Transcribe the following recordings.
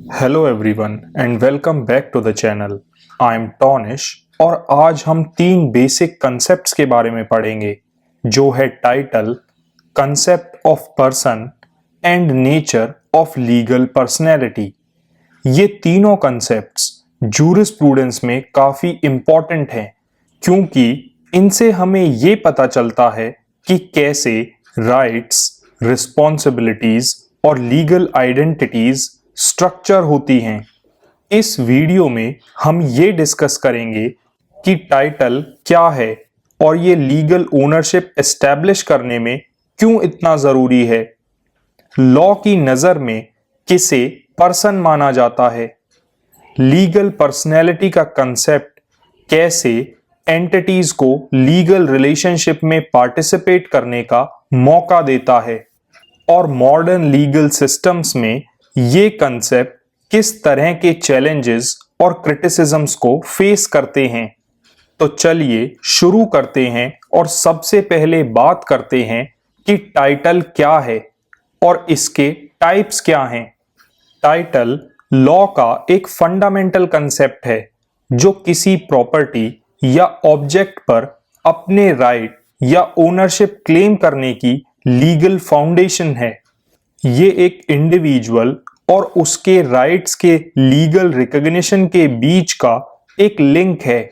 Hello everyone and welcome back to the channel. I am Tonish और आज हम तीन बेसिक कंसेप्ट्स के बारे में पढ़ेंगे जो है title, concept of person and nature of legal personality. ये तीनों कंसेप्ट्स जूरिस्प्रूडेंस में काफ़ी इम्पॉर्टेंट हैं क्योंकि इनसे हमें ये पता चलता है कि कैसे राइट्स, रिस्पॉन्सिबिलिटीज और लीगल आइडेंटिटीज स्ट्रक्चर होती हैं। इस वीडियो में हम ये डिस्कस करेंगे कि टाइटल क्या है और ये लीगल ओनरशिप एस्टैब्लिश करने में क्यों इतना ज़रूरी है। लॉ की नज़र में किसे पर्सन माना जाता है। लीगल पर्सनैलिटी का कंसेप्ट कैसे एंटिटीज को लीगल रिलेशनशिप में पार्टिसिपेट करने का मौका देता है और मॉडर्न लीगल सिस्टम्स में ये कंसेप्ट किस तरह के चैलेंजेस और क्रिटिसिज्म्स को फेस करते हैं। तो चलिए शुरू करते हैं और सबसे पहले बात करते हैं कि टाइटल क्या है और इसके टाइप्स क्या हैं। टाइटल लॉ का एक फंडामेंटल कंसेप्ट है जो किसी प्रॉपर्टी या ऑब्जेक्ट पर अपने राइट या ओनरशिप क्लेम करने की लीगल फाउंडेशन है। ये एक इंडिविजुअल और उसके राइट्स के लीगल रिकॉग्निशन के बीच का एक लिंक है।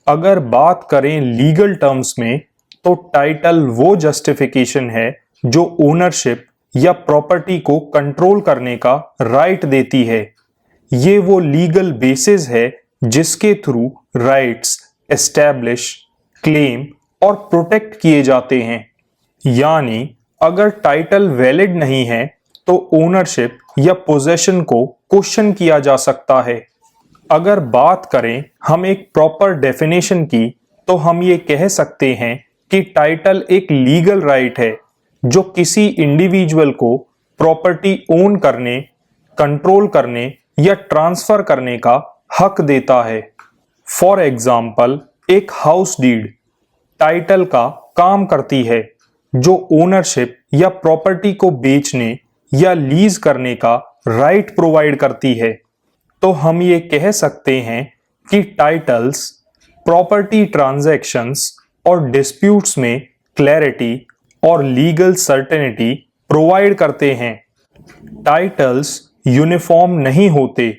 अगर बात करें लीगल टर्म्स में तो टाइटल वो जस्टिफिकेशन है जो ओनरशिप या प्रॉपर्टी को कंट्रोल करने का राइट देती है। ये वो लीगल बेसिस है जिसके थ्रू राइट्स एस्टैब्लिश, क्लेम और प्रोटेक्ट किए जाते हैं। यानी अगर टाइटल वैलिड नहीं है तो ओनरशिप या पोजेशन को क्वेश्चन किया जा सकता है। अगर बात करें हम एक प्रॉपर डेफिनेशन की तो हम ये कह सकते हैं कि टाइटल एक लीगल राइट है जो किसी इंडिविजुअल को प्रॉपर्टी ओन करने, कंट्रोल करने या ट्रांसफर करने का हक देता है। फॉर एग्जाम्पल एक हाउस डीड टाइटल का काम करती है जो ओनरशिप या प्रॉपर्टी को बेचने या लीज करने का राइट प्रोवाइड करती है। तो हम ये कह सकते हैं कि टाइटल्स प्रॉपर्टी ट्रांजैक्शंस और डिस्प्यूट्स में क्लैरिटी और लीगल सर्टेनिटी प्रोवाइड करते हैं। टाइटल्स यूनिफॉर्म नहीं होते।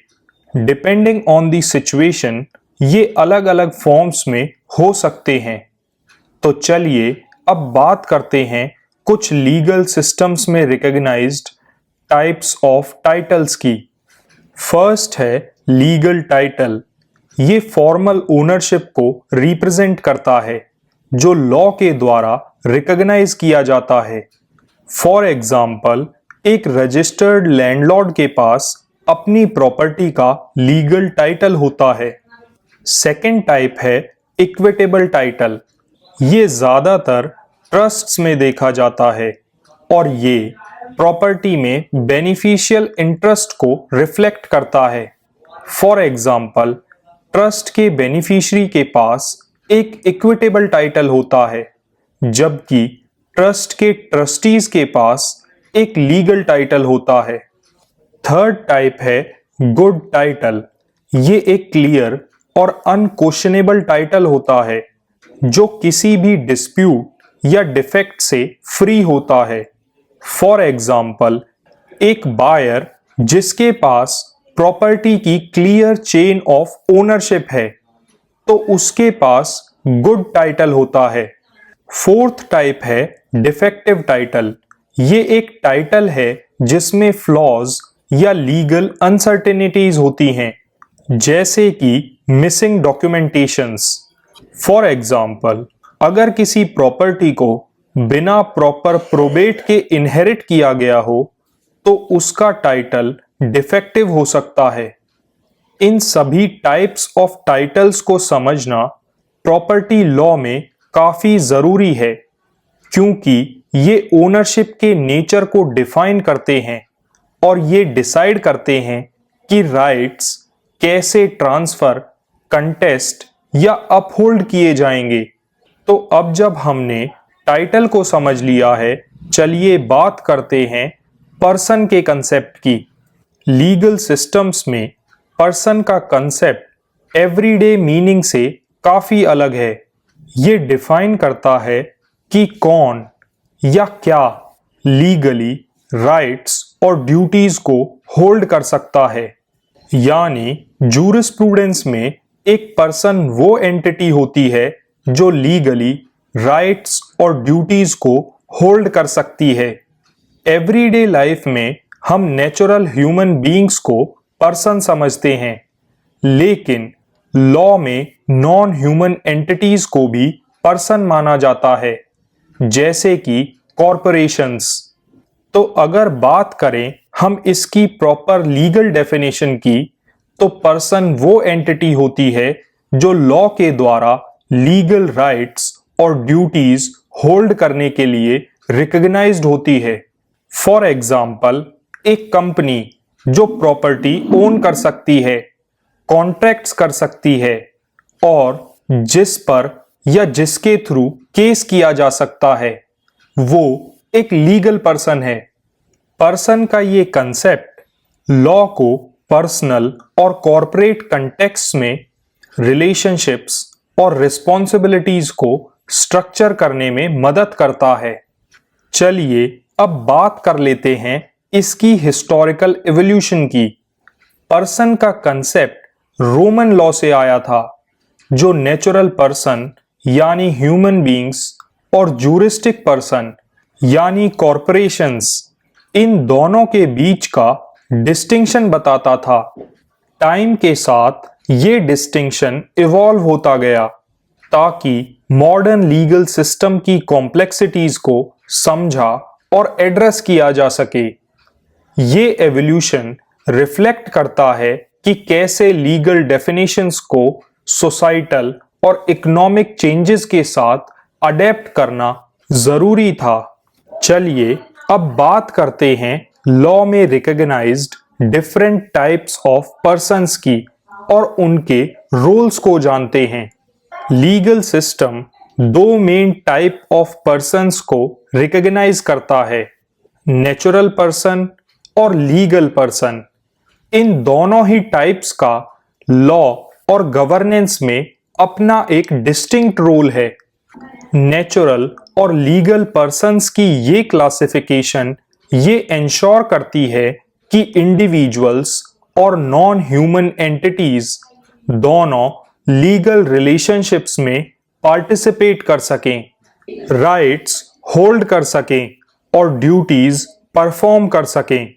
डिपेंडिंग ऑन द सिचुएशन ये अलग अलग फॉर्म्स में हो सकते हैं। तो चलिए अब बात करते हैं कुछ लीगल सिस्टम्स में रिकॉग्नाइज्ड टाइप्स ऑफ टाइटल्स की। फर्स्ट है लीगल टाइटल। ये फॉर्मल ओनरशिप को रिप्रेजेंट करता है जो लॉ के द्वारा रिकॉग्नाइज किया जाता है। फॉर एग्जाम्पल एक रजिस्टर्ड लैंडलॉर्ड के पास अपनी प्रॉपर्टी का लीगल टाइटल होता है। सेकेंड टाइप है इक्विटेबल टाइटल। ये ज्यादातर ट्रस्ट्स में देखा जाता है और ये प्रॉपर्टी में बेनिफिशियल इंटरेस्ट को रिफ्लेक्ट करता है। फॉर एग्जाम्पल ट्रस्ट के बेनिफिशियरी के पास एक इक्विटेबल टाइटल होता है जबकि ट्रस्ट के ट्रस्टीज के पास एक लीगल टाइटल होता है। थर्ड टाइप है गुड टाइटल। ये एक क्लियर और अनक्वेश्चनेबल टाइटल होता है जो किसी भी डिस्प्यूट या डिफेक्ट से फ्री होता है। फॉर एग्जाम्पल एक बायर जिसके पास प्रॉपर्टी की क्लियर चेन ऑफ ओनरशिप है तो उसके पास गुड टाइटल होता है। फोर्थ टाइप है डिफेक्टिव टाइटल। ये एक टाइटल है जिसमें फ्लॉज या लीगल अनसर्टेनिटीज होती हैं जैसे कि मिसिंग डॉक्यूमेंटेशंस। फॉर एग्जाम्पल अगर किसी प्रॉपर्टी को बिना प्रॉपर प्रोबेट के इनहेरिट किया गया हो तो उसका टाइटल डिफेक्टिव हो सकता है। इन सभी टाइप्स ऑफ टाइटल्स को समझना प्रॉपर्टी लॉ में काफी जरूरी है क्योंकि ये ओनरशिप के नेचर को डिफाइन करते हैं और ये डिसाइड करते हैं कि राइट्स कैसे ट्रांसफर, कंटेस्ट या अपहोल्ड किए जाएंगे। तो अब जब हमने टाइटल को समझ लिया है, चलिए बात करते हैं पर्सन के कंसेप्ट की। लीगल सिस्टम्स में पर्सन का कंसेप्ट एवरीडे मीनिंग से काफी अलग है। ये डिफाइन करता है कि कौन या क्या लीगली राइट्स और ड्यूटीज को होल्ड कर सकता है। यानी जूरिस्प्रूडेंस में एक पर्सन वो एंटिटी होती है जो लीगली राइट्स और ड्यूटीज को होल्ड कर सकती है। एवरीडे लाइफ में हम नेचुरल ह्यूमन बीइंग्स को पर्सन समझते हैं, लेकिन लॉ में नॉन ह्यूमन एंटिटीज को भी पर्सन माना जाता है, जैसे कि कॉरपोरेशंस। तो अगर बात करें हम इसकी प्रॉपर लीगल डेफिनेशन की, तो पर्सन वो एंटिटी होती है जो लॉ के द्वारा लीगल राइट्स और ड्यूटीज होल्ड करने के लिए रिकॉग्नाइज्ड होती है। फॉर एग्जाम्पल, एक कंपनी जो प्रॉपर्टी ओन कर सकती है, कॉन्ट्रैक्ट्स कर सकती है और जिस पर या जिसके थ्रू केस किया जा सकता है, वो एक लीगल पर्सन है। पर्सन का ये कंसेप्ट लॉ को पर्सनल और कॉरपोरेट कंटेक्स्ट में रिलेशनशिप्स और रिस्पॉन्सिबिलिटीज को स्ट्रक्चर करने में मदद करता है। चलिए अब बात कर लेते हैं इसकी हिस्टोरिकल एवोल्यूशन की। पर्सन का कंसेप्ट रोमन लॉ से आया था, जो नेचुरल पर्सन यानी ह्यूमन बीइंग्स और जूरिस्टिक पर्सन यानी कॉरपोरेशंस, इन दोनों के बीच का डिस्टिंक्शन बताता था। टाइम के साथ ये डिस्टिंक्शन इवॉल्व होता गया ताकि मॉडर्न लीगल सिस्टम की कॉम्प्लेक्सिटीज को समझा और एड्रेस किया जा सके। ये एवोल्यूशन रिफ्लेक्ट करता है कि कैसे लीगल डेफिनेशंस को सोसाइटल और इकोनॉमिक चेंजेस के साथ अडेप्ट करना जरूरी था। चलिए अब बात करते हैं लॉ में recognized different types of persons की और उनके रोल्स को जानते हैं। लीगल सिस्टम दो मेन टाइप ऑफ पर्सन्स को रिकॉग्नाइज करता है, नेचुरल पर्सन और लीगल पर्सन। इन दोनों ही टाइप्स का लॉ और गवर्नेंस में अपना एक डिस्टिंक्ट रोल है। नेचुरल और लीगल पर्सन्स की ये क्लासिफिकेशन ये इंश्योर करती है कि इंडिविजुअल्स और नॉन ह्यूमन एंटिटीज दोनों लीगल रिलेशनशिप्स में पार्टिसिपेट कर सकें, राइट्स होल्ड कर सकें और ड्यूटीज परफॉर्म कर सकें।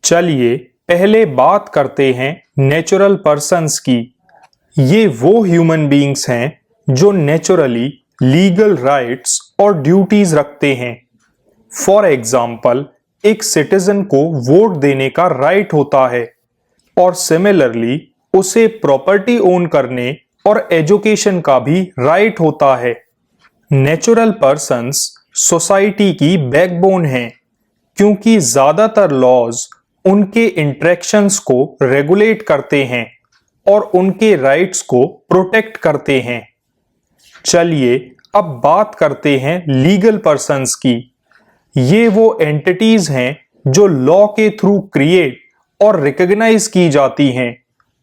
चलिए पहले बात करते हैं नेचुरल पर्सन्स की। ये वो ह्यूमन बीइंग्स हैं जो नेचुरली लीगल राइट्स और ड्यूटीज रखते हैं। फॉर एग्जाम्पल, एक सिटीजन को वोट देने का राइट होता है और सिमिलरली उसे प्रॉपर्टी ओन करने और एजुकेशन का भी राइट होता है। नेचुरल पर्सन्स सोसाइटी की बैकबोन हैं, क्योंकि ज्यादातर लॉज उनके इंटरेक्शंस को रेगुलेट करते हैं और उनके राइट्स को प्रोटेक्ट करते हैं। चलिए अब बात करते हैं लीगल पर्सन्स की। ये वो एंटिटीज हैं जो लॉ के थ्रू क्रिएट और रिकॉग्नाइज की जाती हैं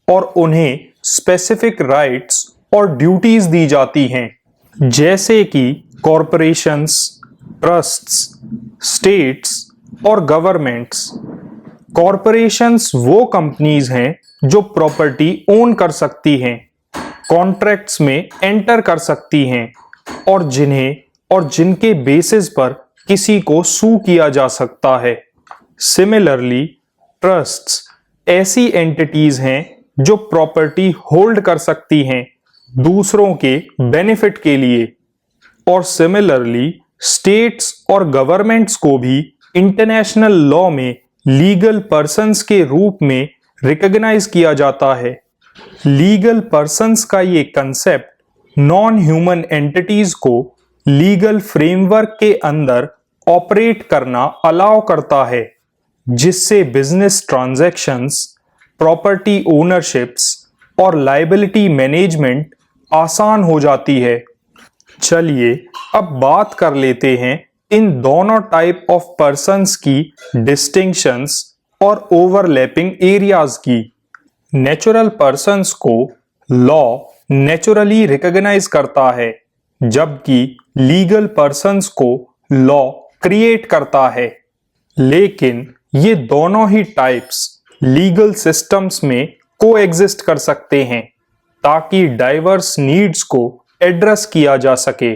और उन्हें स्पेसिफिक राइट्स और ड्यूटीज दी जाती हैं, जैसे कि कॉरपोरेशंस, ट्रस्ट्स, स्टेट्स और गवर्नमेंट्स। कॉरपोरेशंस वो कंपनीज हैं जो प्रॉपर्टी ओन कर सकती हैं, कॉन्ट्रैक्ट्स में एंटर कर सकती हैं और जिनके बेसिस पर किसी को सू किया जा सकता है। सिमिलरली ट्रस्ट्स ऐसी एंटिटीज हैं जो प्रॉपर्टी होल्ड कर सकती हैं दूसरों के बेनिफिट के लिए। और सिमिलरली स्टेट्स और गवर्नमेंट्स को भी इंटरनेशनल लॉ में लीगल पर्सन्स के रूप में रिकॉग्नाइज किया जाता है। लीगल पर्सन्स का ये कंसेप्ट नॉन ह्यूमन एंटिटीज को लीगल फ्रेमवर्क के अंदर ऑपरेट करना अलाउ करता है, जिससे बिजनेस ट्रांजैक्शंस, प्रॉपर्टी ओनरशिप्स और लायबिलिटी मैनेजमेंट आसान हो जाती है। चलिए अब बात कर लेते हैं इन दोनों टाइप ऑफ पर्सन्स की डिस्टिंक्शंस और ओवरलैपिंग एरियाज की। नेचुरल पर्सन्स को लॉ नेचुरली रिकॉग्नाइज करता है, जबकि लीगल पर्सन्स को लॉ क्रिएट करता है। लेकिन ये दोनों ही टाइप्स लीगल सिस्टम्स में कोएग्जिस्ट कर सकते हैं ताकि डाइवर्स नीड्स को एड्रेस किया जा सके।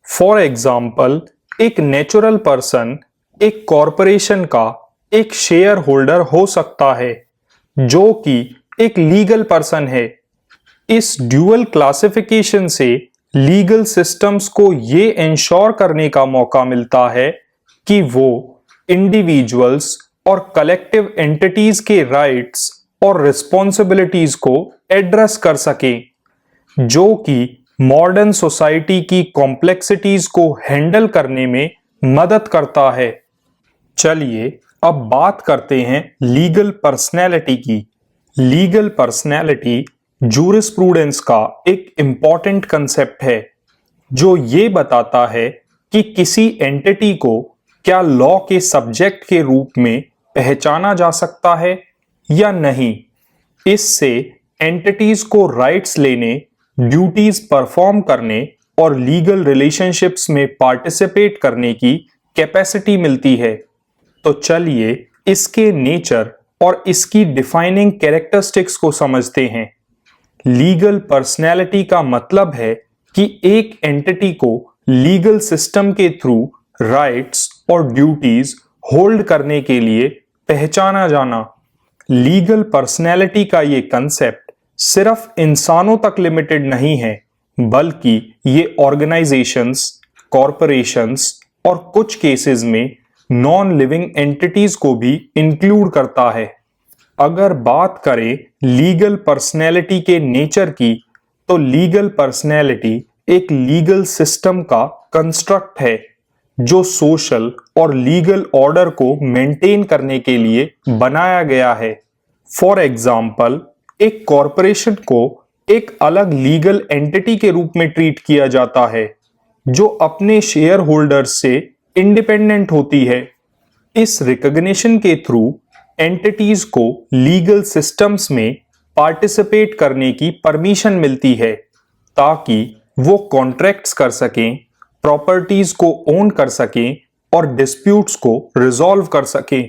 फॉर एग्जाम्पल, एक नेचुरल पर्सन एक कॉरपोरेशन का एक शेयर होल्डर हो सकता है जो कि एक लीगल पर्सन है। इस ड्यूअल क्लासिफिकेशन से लीगल सिस्टम्स को ये इंश्योर करने का मौका मिलता है कि वो इंडिविजुअल्स और कलेक्टिव एंटिटीज के राइट्स और रिस्पॉन्सिबिलिटीज को एड्रेस कर सके, जो कि मॉडर्न सोसाइटी की कॉम्प्लेक्सिटीज को हैंडल करने में मदद करता है। चलिए अब बात करते हैं लीगल पर्सनैलिटी की। लीगल पर्सनैलिटी जूरिस्प्रूडेंस का एक इंपॉर्टेंट कंसेप्ट है जो ये बताता है कि किसी एंटिटी को क्या लॉ के सब्जेक्ट के रूप में पहचाना जा सकता है या नहीं। इससे एंटिटीज को राइट्स लेने, ड्यूटीज परफॉर्म करने और लीगल रिलेशनशिप्स में पार्टिसिपेट करने की कैपेसिटी मिलती है। तो चलिए इसके नेचर और इसकी डिफाइनिंग कैरेक्टरिस्टिक्स को समझते हैं। लीगल पर्सनैलिटी का मतलब है कि एक एंटिटी को लीगल सिस्टम के थ्रू राइट्स और ड्यूटीज होल्ड करने के लिए पहचाना जाना। लीगल पर्सनैलिटी का ये कंसेप्ट सिर्फ इंसानों तक लिमिटेड नहीं है, बल्कि ये ऑर्गेनाइजेशंस, कॉरपोरेशंस और कुछ केसेस में नॉन लिविंग एंटिटीज को भी इंक्लूड करता है। अगर बात करें लीगल पर्सनैलिटी के नेचर की, तो लीगल पर्सनैलिटी एक लीगल सिस्टम का कंस्ट्रक्ट है जो सोशल और लीगल ऑर्डर को मेंटेन करने के लिए बनाया गया है। फॉर एग्जाम्पल, एक कॉरपोरेशन को एक अलग लीगल एंटिटी के रूप में ट्रीट किया जाता है जो अपने शेयर होल्डर्स से इंडिपेंडेंट होती है। इस रिकॉग्निशन के थ्रू एंटिटीज को लीगल सिस्टम्स में पार्टिसिपेट करने की परमिशन मिलती है ताकि वो कॉन्ट्रैक्ट्स कर सकें, प्रॉपर्टीज को ओन कर सकें और डिस्प्यूट्स को रिजॉल्व कर सकें।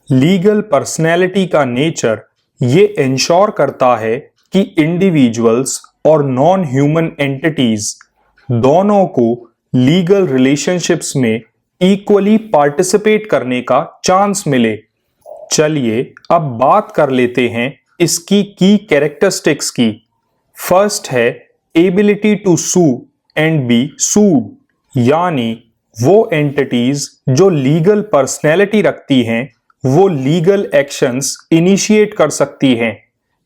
लीगल पर्सनैलिटी का नेचर ये इंश्योर करता है कि इंडिविजुअल्स और नॉन ह्यूमन एंटिटीज दोनों को लीगल रिलेशनशिप्स में इक्वली पार्टिसिपेट करने का चांस मिले। चलिए अब बात कर लेते हैं इसकी की कैरेक्टरिस्टिक्स की। फर्स्ट है ability to sue and be sued, यानी वो एंटिटीज जो लीगल पर्सनैलिटी रखती हैं वो लीगल एक्शंस इनिशिएट कर सकती हैं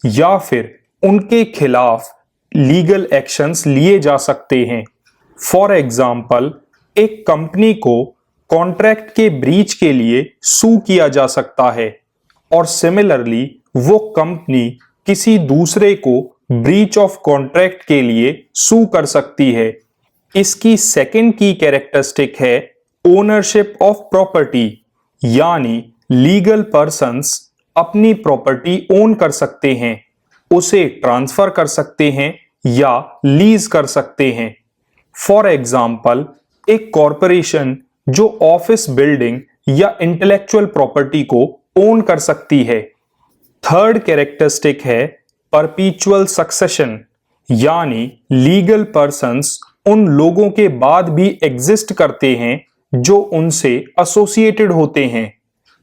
या फिर उनके खिलाफ लीगल एक्शंस लिए जा सकते हैं। फॉर एग्जाम्पल, एक कंपनी को कॉन्ट्रैक्ट के ब्रीच के लिए सू किया जा सकता है और सिमिलरली वो कंपनी किसी दूसरे को ब्रीच ऑफ कॉन्ट्रैक्ट के लिए सू कर सकती है। इसकी सेकंड की कैरेक्टरिस्टिक है ओनरशिप ऑफ प्रॉपर्टी, यानी लीगल पर्सन्स अपनी प्रॉपर्टी ओन कर सकते हैं, उसे ट्रांसफर कर सकते हैं या लीज कर सकते हैं। फॉर एग्जाम्पल, एक कॉरपोरेशन जो ऑफिस बिल्डिंग या इंटेलेक्चुअल प्रॉपर्टी को ओन कर सकती है। थर्ड कैरेक्टरिस्टिक है परपीचुअल सक्सेशन, यानी लीगल पर्सन्स उन लोगों के बाद भी एग्जिस्ट करते हैं जो उनसे एसोसिएटेड होते हैं।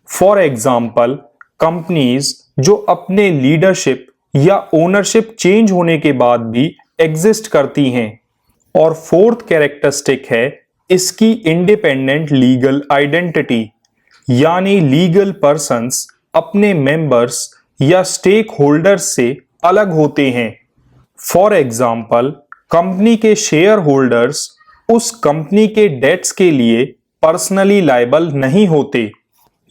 फॉर एग्जाम्पल, कंपनीज जो अपने लीडरशिप या ओनरशिप चेंज होने के बाद भी एग्जिस्ट करती हैं। और फोर्थ कैरेक्टरिस्टिक है इसकी इंडिपेंडेंट लीगल आइडेंटिटी, यानी लीगल पर्सन्स अपने मेंबर्स या स्टेक होल्डर्स से अलग होते हैं। फॉर एग्जाम्पल, कंपनी के शेयर होल्डर्स उस कंपनी के डेट्स के लिए पर्सनली लायबल नहीं होते।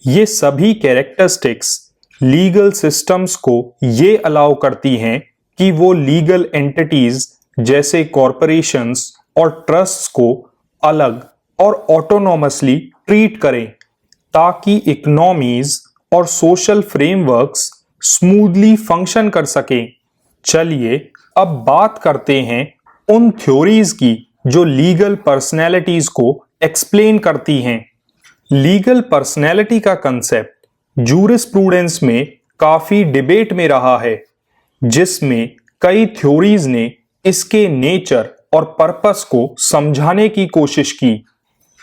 ये सभी कैरेक्टरिस्टिक्स लीगल सिस्टम्स को ये अलाउ करती हैं कि वो लीगल एंटिटीज जैसे कॉरपोरेशंस और ट्रस्ट्स को अलग और ऑटोनॉमसली ट्रीट करें ताकि इकोनॉमीज और सोशल फ्रेमवर्क्स स्मूथली फंक्शन कर सकें। चलिए अब बात करते हैं उन थ्योरीज की जो लीगल पर्सनैलिटीज को एक्सप्लेन करती हैं। लीगल पर्सनैलिटी का कंसेप्ट जूरिस्प्रूडेंस में काफी डिबेट में रहा है, जिसमें कई थ्योरीज ने इसके नेचर और पर्पस को समझाने की कोशिश की।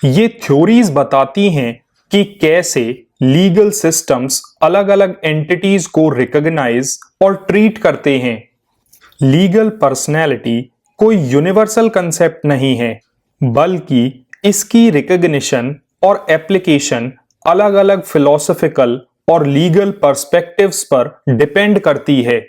ये थ्योरीज बताती हैं कि कैसे लीगल सिस्टम्स अलग-अलग एंटिटीज को रिकॉग्नाइज और ट्रीट करते हैं। लीगल पर्सनैलिटी कोई यूनिवर्सल कंसेप्ट नहीं है, बल्कि इसकी रिकॉग्निशन और एप्लीकेशन अलग-अलग फिलोसॉफिकल और लीगल पर्सपेक्टिव्स पर डिपेंड करती है।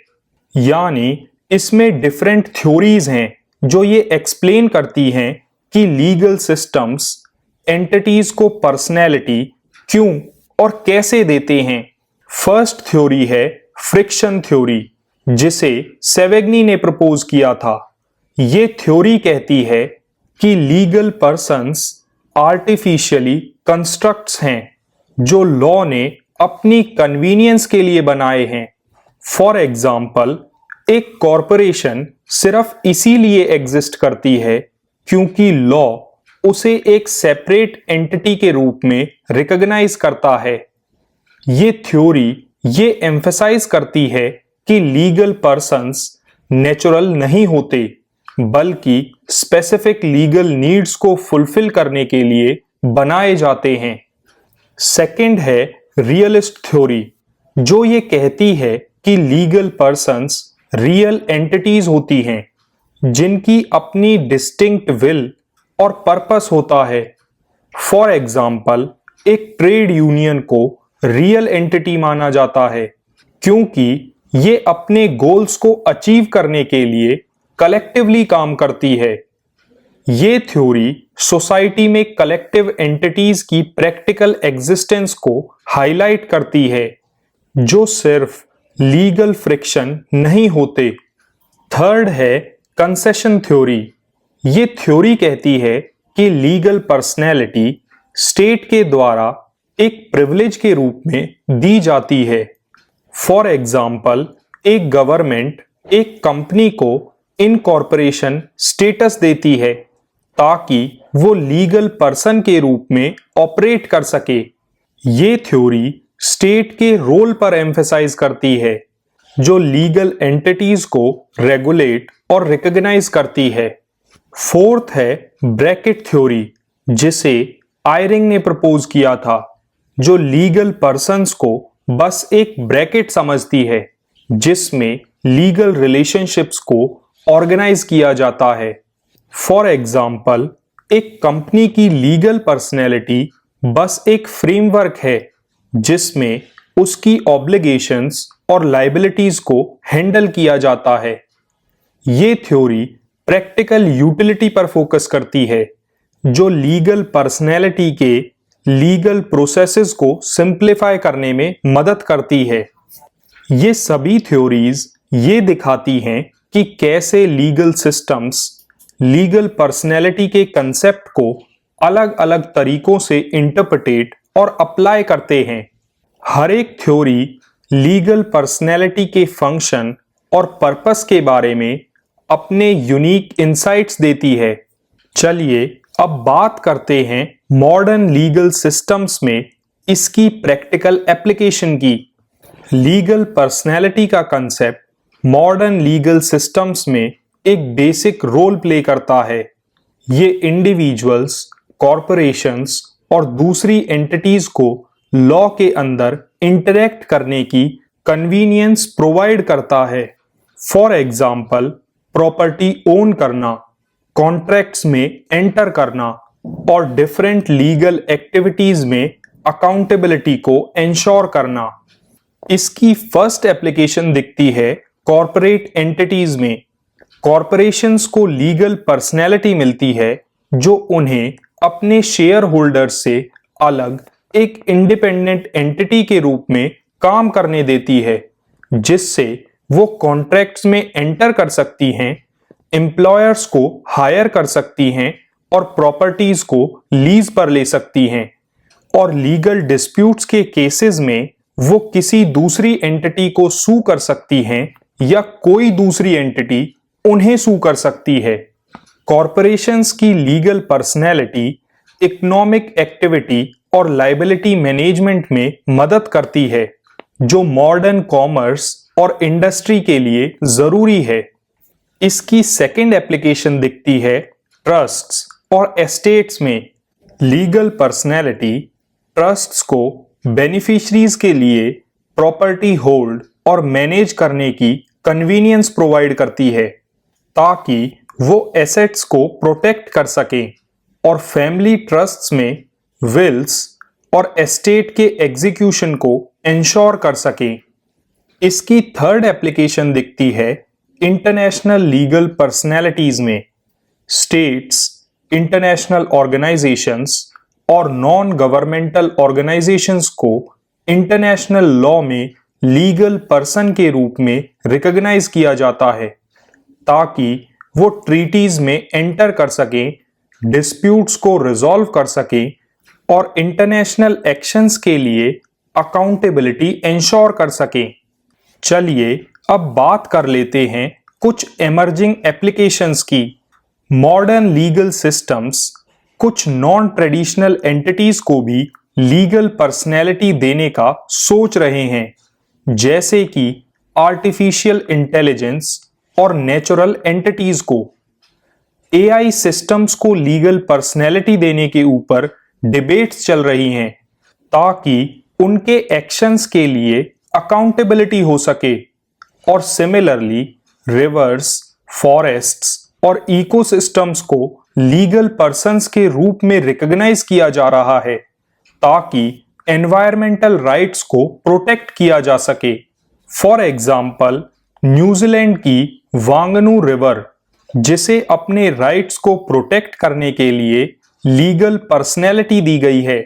यानी इसमें डिफरेंट थ्योरीज हैं जो ये एक्सप्लेन करती हैं कि लीगल सिस्टम्स एंटिटीज को पर्सनैलिटी क्यों और कैसे देते हैं। फर्स्ट थ्योरी है फ्रिक्शन थ्योरी, जिसे सेवेग्नी ने प्रपोज किया था। ये थ्योरी कहती है कि लीगल पर्सन्स आर्टिफिशियली कंस्ट्रक्ट्स हैं जो लॉ ने अपनी कन्वीनियंस के लिए बनाए हैं। फॉर एग्जाम्पल, एक कॉरपोरेशन सिर्फ इसीलिए एग्जिस्ट करती है क्योंकि लॉ उसे एक सेपरेट एंटिटी के रूप में रिकॉग्नाइज करता है। ये थ्योरी ये एम्फसाइज करती है कि लीगल पर्सन्स नेचुरल नहीं होते, बल्कि स्पेसिफिक लीगल नीड्स को फुलफिल करने के लिए बनाए जाते हैं। सेकंड है रियलिस्ट थ्योरी, जो ये कहती है कि लीगल पर्सन्स रियल एंटिटीज होती हैं जिनकी अपनी डिस्टिंक्ट विल और पर्पस होता है। फॉर एग्जाम्पल, एक ट्रेड यूनियन को रियल एंटिटी माना जाता है क्योंकि ये अपने गोल्स को अचीव करने के लिए कलेक्टिवली काम करती है। ये थ्योरी सोसाइटी में कलेक्टिव एंटिटीज की प्रैक्टिकल एग्जिस्टेंस को हाईलाइट करती है, जो सिर्फ लीगल फ्रिक्शन नहीं होते। थर्ड है कंसेशन थ्योरी। ये थ्योरी कहती है कि लीगल पर्सनैलिटी स्टेट के द्वारा एक प्रिविलेज के रूप में दी जाती है। फॉर एग्जाम्पल, एक गवर्नमेंट एक कंपनी को इनकॉर्पोरेशन स्टेटस देती है ताकि वो लीगल पर्सन के रूप में ऑपरेट कर सके। ये थ्योरी स्टेट के रोल पर एम्फसाइज करती है, जो लीगल एंटिटीज को रेगुलेट और रिकॉग्नाइज करती है। फोर्थ है ब्रैकेट थ्योरी, जिसे आयरिंग ने प्रपोज किया था, जो लीगल पर्सन्स को बस एक ब्रैकेट समझती है जिसमें लीगल रिलेशनशिप्स को ऑर्गेनाइज किया जाता है। फॉर एग्जाम्पल, एक कंपनी की लीगल पर्सनैलिटी बस एक फ्रेमवर्क है जिसमें उसकी ऑब्लिगेशंस और लायबिलिटीज को हैंडल किया जाता है। ये थ्योरी प्रैक्टिकल यूटिलिटी पर फोकस करती है, जो लीगल पर्सनैलिटी के लीगल प्रोसेसेस को सिंप्लीफाई करने में मदद करती है। ये सभी थ्योरीज ये दिखाती हैं कि कैसे लीगल सिस्टम्स लीगल पर्सनैलिटी के कंसेप्ट को अलग अलग तरीकों से इंटरप्रेट और अप्लाई करते हैं। हर एक थ्योरी लीगल पर्सनैलिटी के फंक्शन और पर्पस के बारे में अपने यूनिक इंसाइट्स देती है। चलिए अब बात करते हैं मॉडर्न लीगल सिस्टम्स में इसकी प्रैक्टिकल एप्लीकेशन की। लीगल पर्सनैलिटी का कंसेप्ट मॉडर्न लीगल सिस्टम्स में एक बेसिक रोल प्ले करता है। ये इंडिविजुअल्स, कॉरपोरेशंस और दूसरी एंटिटीज को लॉ के अंदर इंटरैक्ट करने की कन्वीनियंस प्रोवाइड करता है। फॉर एग्जाम्पल, प्रॉपर्टी ओन करना, कॉन्ट्रैक्ट्स में एंटर करना और डिफरेंट लीगल एक्टिविटीज में अकाउंटेबिलिटी को इंश्योर करना। इसकी फर्स्ट एप्लीकेशन दिखती है कॉरपोरेट एंटिटीज में। कॉरपोरेशंस को लीगल पर्सनैलिटी मिलती है जो उन्हें अपने शेयर होल्डर्स से अलग एक इंडिपेंडेंट एंटिटी के रूप में काम करने देती है, जिससे वो कॉन्ट्रैक्ट्स में एंटर कर सकती हैं, एम्प्लॉयर्स को हायर कर सकती हैं और प्रॉपर्टीज को लीज पर ले सकती हैं। और लीगल डिस्प्यूट्स के केसेस में वो किसी दूसरी एंटिटी को सू कर सकती हैं या कोई दूसरी एंटिटी उन्हें सू कर सकती है। कॉरपोरेशंस की लीगल पर्सनैलिटी इकोनॉमिक एक्टिविटी और लायबिलिटी मैनेजमेंट में मदद करती है, जो मॉडर्न कॉमर्स और इंडस्ट्री के लिए जरूरी है। इसकी सेकंड एप्लीकेशन दिखती है ट्रस्ट्स और एस्टेट्स में। लीगल पर्सनैलिटी ट्रस्ट्स को बेनिफिशरीज के लिए प्रॉपर्टी होल्ड और मैनेज करने की कन्वीनियंस प्रोवाइड करती है, ताकि वो एसेट्स को प्रोटेक्ट कर सकें, और फैमिली ट्रस्ट्स में विल्स और एस्टेट के एग्जीक्यूशन को इंश्योर कर सकें। इसकी थर्ड एप्लीकेशन दिखती है इंटरनेशनल लीगल पर्सनैलिटीज में। स्टेट्स, इंटरनेशनल ऑर्गेनाइजेशंस और नॉन गवर्नमेंटल ऑर्गेनाइजेशंस को इंटरनेशनल लॉ में लीगल पर्सन के रूप में रिकॉग्नाइज किया जाता है, ताकि वो ट्रीटीज में एंटर कर सकें, डिस्प्यूट्स को रिजॉल्व कर सकें और इंटरनेशनल एक्शंस के लिए अकाउंटेबिलिटी इंश्योर कर सकें। चलिए अब बात कर लेते हैं कुछ एमर्जिंग एप्लीकेशंस की। मॉडर्न लीगल सिस्टम्स कुछ नॉन ट्रेडिशनल एंटिटीज को भी लीगल पर्सनैलिटी देने का सोच रहे हैं, जैसे कि आर्टिफिशियल इंटेलिजेंस और नेचुरल एंटिटीज को। एआई सिस्टम्स को लीगल पर्सनैलिटी देने के ऊपर डिबेट्स चल रही हैं, ताकि उनके एक्शंस के लिए अकाउंटेबिलिटी हो सके। और सिमिलरली रिवर्स, फॉरेस्ट्स और इकोसिस्टम्स को लीगल पर्सन्स के रूप में रिकॉग्नाइज किया जा रहा है, ताकि एनवायरमेंटल राइट्स को प्रोटेक्ट किया जा सके। फॉर एग्जाम्पल, न्यूजीलैंड की वांगनू रिवर, जिसे अपने राइट्स को प्रोटेक्ट करने के लिए लीगल पर्सनैलिटी दी गई है।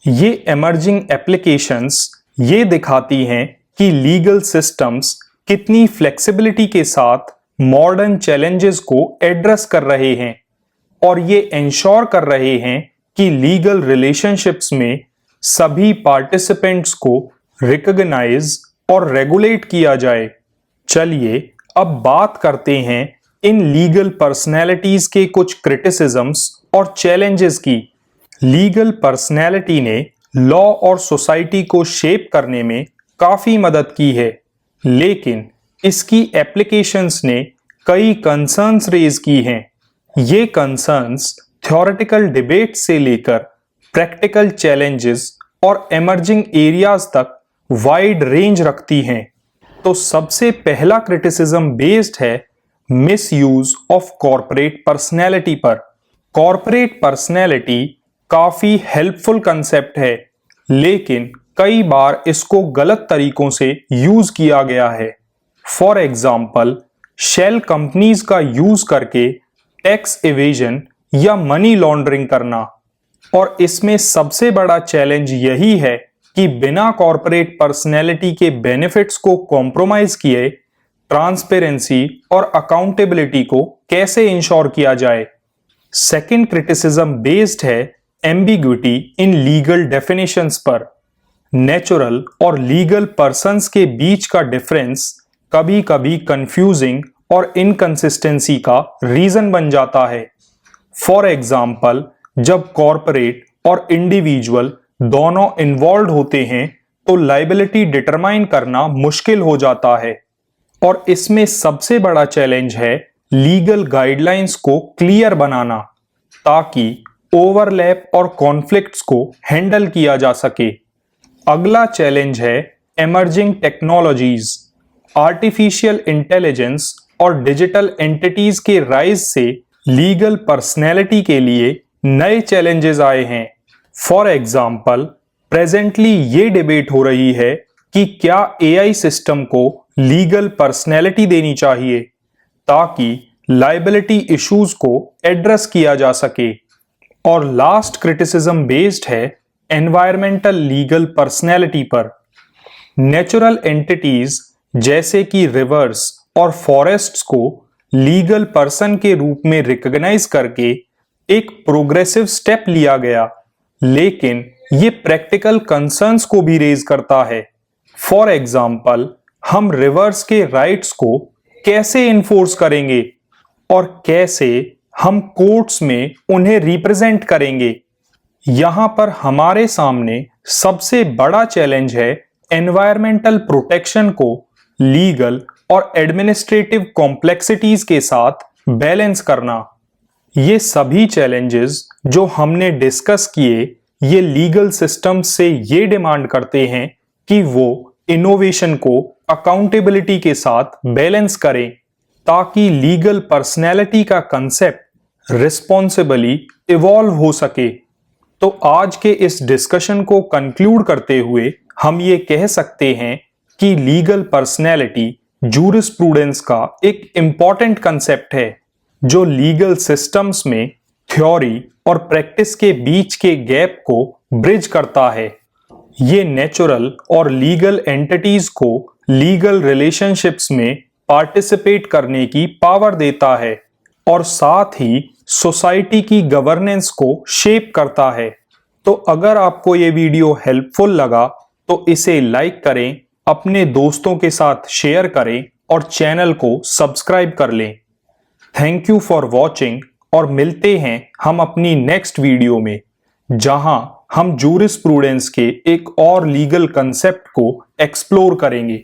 ये एमर्जिंग एप्लीकेशंस ये दिखाती हैं कि लीगल सिस्टम्स कितनी फ्लेक्सिबिलिटी के साथ मॉडर्न चैलेंजेस को एड्रेस कर रहे हैं, और ये इंश्योर कर रहे हैं कि लीगल रिलेशनशिप्स में सभी पार्टिसिपेंट्स को रिकॉग्नाइज और रेगुलेट किया जाए। चलिए अब बात करते हैं इन लीगल पर्सनैलिटीज के कुछ क्रिटिसिजम्स और चैलेंजेस की। लीगल पर्सनैलिटी ने लॉ और सोसाइटी को शेप करने में काफी मदद की है, लेकिन इसकी एप्लीकेशंस ने कई कंसर्न्स रेज की हैं। ये कंसर्न्स थ्योरेटिकल डिबेट से लेकर प्रैक्टिकल चैलेंजेस और एमर्जिंग एरियाज तक वाइड रेंज रखती हैं। तो सबसे पहला क्रिटिसिज्म बेस्ड है मिसयूज ऑफ कॉर्पोरेट पर्सनैलिटी पर। कॉर्पोरेट पर्सनैलिटी काफी हेल्पफुल कंसेप्ट है, लेकिन कई बार इसको गलत तरीकों से यूज किया गया है। फॉर एग्जाम्पल, शेल कंपनीज का यूज करके टैक्स एवेजन या मनी लॉन्ड्रिंग करना। और इसमें सबसे बड़ा चैलेंज यही है कि बिना कॉर्पोरेट पर्सनैलिटी के बेनिफिट्स को कॉम्प्रोमाइज किए ट्रांसपेरेंसी और अकाउंटेबिलिटी को कैसे इंश्योर किया जाए। सेकंड क्रिटिसिज्म बेस्ड है एम्बिग्विटी इन लीगल डेफिनेशंस पर। नेचुरल और लीगल पर्सन्स के बीच का डिफरेंस कभी कभी कंफ्यूजिंग और इनकंसिस्टेंसी का रीजन बन जाता है। फॉर एग्जाम्पल, जब कॉर्पोरेट और इंडिविजुअल दोनों इन्वॉल्व होते हैं तो लायबिलिटी डिटरमाइन करना मुश्किल हो जाता है। और इसमें सबसे बड़ा चैलेंज है लीगल गाइडलाइंस को क्लियर बनाना, ताकि ओवरलैप और कॉन्फ्लिक्ट्स को हैंडल किया जा सके। अगला चैलेंज है एमर्जिंग टेक्नोलॉजीज। आर्टिफिशियल इंटेलिजेंस और डिजिटल एंटिटीज के राइज से लीगल पर्सनैलिटी के लिए नए चैलेंजेस आए हैं। फॉर एग्जाम्पल, प्रेजेंटली ये डिबेट हो रही है कि क्या एआई सिस्टम को लीगल पर्सनैलिटी देनी चाहिए, ताकि लायबिलिटी इश्यूज को एड्रेस किया जा सके। और लास्ट क्रिटिसिज्म बेस्ड है एनवायरमेंटल लीगल पर्सनैलिटी पर। नेचुरल एंटिटीज जैसे कि रिवर्स और फॉरेस्ट्स को लीगल पर्सन के रूप में रिकॉग्नाइज करके एक प्रोग्रेसिव स्टेप लिया गया, लेकिन ये प्रैक्टिकल कंसर्न्स को भी रेज करता है। फॉर एग्जाम्पल हम रिवर्स के राइट्स को कैसे इन्फोर्स करेंगे और कैसे हम कोर्ट्स में उन्हें रिप्रेजेंट करेंगे। यहां पर हमारे सामने सबसे बड़ा चैलेंज है एनवायरमेंटल प्रोटेक्शन को लीगल और एडमिनिस्ट्रेटिव कॉम्प्लेक्सिटीज के साथ बैलेंस करना। ये सभी चैलेंजेस जो हमने डिस्कस किए ये लीगल सिस्टम से ये डिमांड करते हैं कि वो इनोवेशन को अकाउंटेबिलिटी के साथ बैलेंस करें ताकि लीगल पर्सनैलिटी का कंसेप्ट रिस्पॉन्सिबली इवॉल्व हो सके। तो आज के इस डिस्कशन को कंक्लूड करते हुए हम ये कह सकते हैं कि लीगल पर्सनैलिटी जूरिस्प्रूडेंस का एक इम्पॉर्टेंट कंसेप्ट है जो लीगल सिस्टम्स में थ्योरी और प्रैक्टिस के बीच के गैप को ब्रिज करता है। ये नेचुरल और लीगल एंटिटीज को लीगल रिलेशनशिप्स में पार्टिसिपेट करने की पावर देता है और साथ ही सोसाइटी की गवर्नेंस को शेप करता है। तो अगर आपको ये वीडियो हेल्पफुल लगा तो इसे लाइक करें, अपने दोस्तों के साथ शेयर करें और चैनल को सब्सक्राइब कर लें। थैंक यू फॉर वॉचिंग और मिलते हैं हम अपनी नेक्स्ट वीडियो में जहां हम जूरिस्प्रूडेंस के एक और लीगल कंसेप्ट को एक्सप्लोर करेंगे।